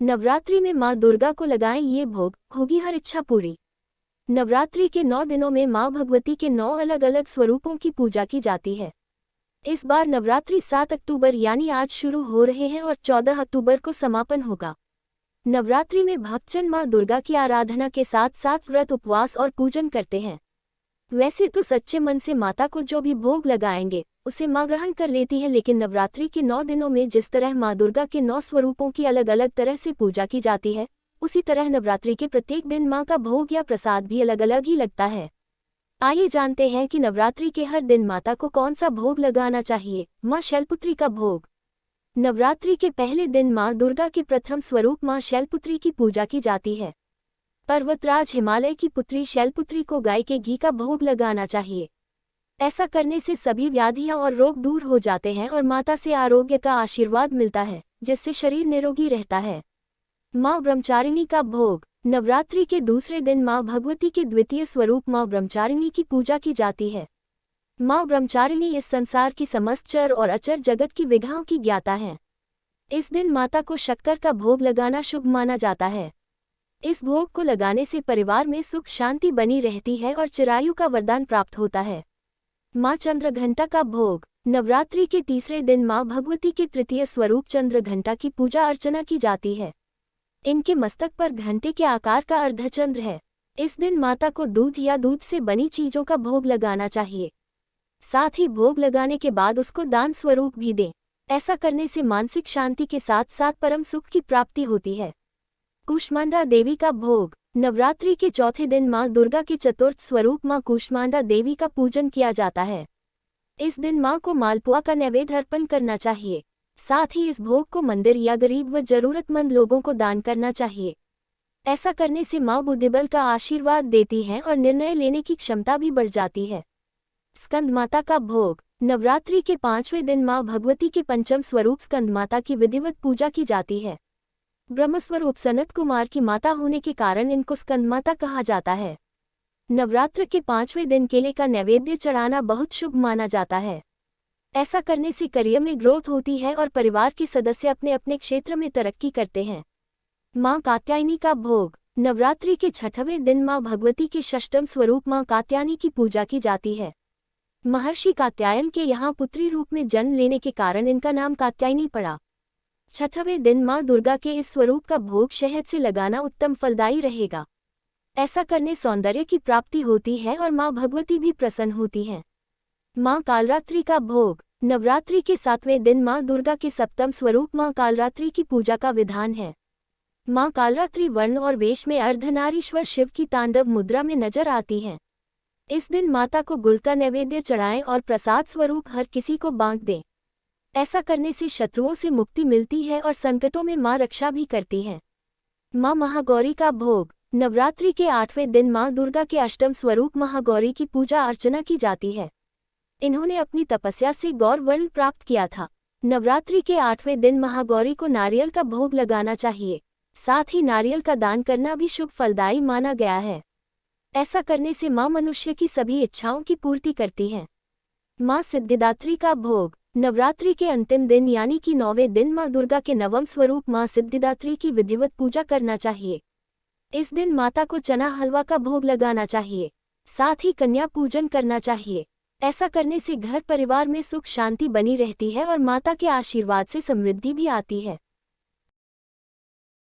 नवरात्रि में माँ दुर्गा को लगाएं ये भोग, होगी हर इच्छा पूरी। नवरात्रि के 9 दिनों में माँ भगवती के 9 अलग अलग स्वरूपों की पूजा की जाती है। इस बार नवरात्रि 7 अक्टूबर यानी आज शुरू हो रहे हैं और 14 अक्टूबर को समापन होगा। नवरात्रि में भक्तजन माँ दुर्गा की आराधना के साथ साथ व्रत, उपवास और पूजन करते हैं। वैसे तो सच्चे मन से माता को जो भी भोग लगाएंगे उसे माँ ग्रहण कर लेती है, लेकिन नवरात्रि के 9 दिनों में जिस तरह माँ दुर्गा के 9 स्वरूपों की अलग अलग तरह से पूजा की जाती है, उसी तरह नवरात्रि के प्रत्येक दिन माँ का भोग या प्रसाद भी अलग अलग ही लगता है। आइए जानते हैं कि नवरात्रि के हर दिन माता को कौन सा भोग लगाना चाहिए। माँ शैलपुत्री का भोग। नवरात्रि के पहले दिन माँ दुर्गा के प्रथम स्वरूप माँ शैलपुत्री की पूजा की जाती है। पर्वतराज हिमालय की पुत्री शैलपुत्री को गाय के घी का भोग लगाना चाहिए। ऐसा करने से सभी व्याधियां और रोग दूर हो जाते हैं और माता से आरोग्य का आशीर्वाद मिलता है, जिससे शरीर निरोगी रहता है। माँ ब्रह्मचारिणी का भोग। नवरात्रि के दूसरे दिन माँ भगवती के द्वितीय स्वरूप माँ ब्रह्मचारिणी की पूजा की जाती है। माँ ब्रह्मचारिणी इस संसार की समस्त चर और अचर जगत की विघाओं की ज्ञाता है। इस दिन माता को शक्कर का भोग लगाना शुभ माना जाता है। इस भोग को लगाने से परिवार में सुख शांति बनी रहती है और चिरायु का वरदान प्राप्त होता है। माँ चंद्रघंटा का भोग। नवरात्रि के तीसरे दिन माँ भगवती के तृतीय स्वरूप चंद्रघंटा की पूजा अर्चना की जाती है। इनके मस्तक पर घंटे के आकार का अर्धचंद्र है। इस दिन माता को दूध या दूध से बनी चीजों का भोग लगाना चाहिए। साथ ही भोग लगाने के बाद उसको दान स्वरूप भी दें। ऐसा करने से मानसिक शांति के साथ साथ परम सुख की प्राप्ति होती है। कूष्मांडा देवी का भोग। नवरात्रि के चौथे दिन माँ दुर्गा के चतुर्थ स्वरूप माँ कूष्मांडा देवी का पूजन किया जाता है। इस दिन माँ को मालपुआ का नैवेद्य अर्पण करना चाहिए। साथ ही इस भोग को मंदिर या गरीब व जरूरतमंद लोगों को दान करना चाहिए। ऐसा करने से माँ बुद्धिबल का आशीर्वाद देती हैं और निर्णय लेने की क्षमता भी बढ़ जाती है। स्कंद माता का भोग। नवरात्रि के 5वें दिन माँ भगवती के पंचम स्वरूप स्कंद माता की विधिवत पूजा की जाती है। ब्रह्मस्वरूप सनत कुमार की माता होने के कारण इनको स्कंदमाता कहा जाता है। नवरात्र के 5वें दिन केले का नैवेद्य चढ़ाना बहुत शुभ माना जाता है। ऐसा करने से करियर में ग्रोथ होती है और परिवार के सदस्य अपने अपने क्षेत्र में तरक्की करते हैं। माँ कात्यायनी का भोग। नवरात्रि के 6वें दिन माँ भगवती के षष्ठम स्वरूप माँ कात्यायनी की पूजा की जाती है। महर्षि कात्यायन के यहाँ पुत्री रूप में जन्म लेने के कारण इनका नाम कात्यायनी पड़ा। 6वें दिन माँ दुर्गा के इस स्वरूप का भोग शहद से लगाना उत्तम फलदायी रहेगा। ऐसा करने सौंदर्य की प्राप्ति होती है और माँ भगवती भी प्रसन्न होती हैं। माँ कालरात्रि का भोग। नवरात्रि के 7वें दिन माँ दुर्गा के सप्तम स्वरूप माँ कालरात्रि की पूजा का विधान है। माँ कालरात्रि वर्ण और वेश में अर्धनारीश्वर शिव की तांडव मुद्रा में नजर आती हैं। इस दिन माता को गुड़ का नैवेद्य चढ़ाएं और प्रसाद स्वरूप हर किसी को बांट दें। ऐसा करने से शत्रुओं से मुक्ति मिलती है और संकटों में माँ रक्षा भी करती हैं। माँ महागौरी का भोग। नवरात्रि के 8वें दिन माँ दुर्गा के अष्टम स्वरूप महागौरी की पूजा अर्चना की जाती है। इन्होंने अपनी तपस्या से गौर वर्ण प्राप्त किया था। नवरात्रि के 8वें दिन महागौरी को नारियल का भोग लगाना चाहिए। साथ ही नारियल का दान करना भी शुभ फलदायी माना गया है। ऐसा करने से माँ मनुष्य की सभी इच्छाओं की पूर्ति करती हैं। माँ सिद्धिदात्री का भोग। नवरात्रि के अंतिम दिन यानी कि 9वें दिन माँ दुर्गा के नवम स्वरूप माँ सिद्धिदात्री की विधिवत पूजा करना चाहिए। इस दिन माता को चना हलवा का भोग लगाना चाहिए। साथ ही कन्या पूजन करना चाहिए। ऐसा करने से घर परिवार में सुख शांति बनी रहती है और माता के आशीर्वाद से समृद्धि भी आती है।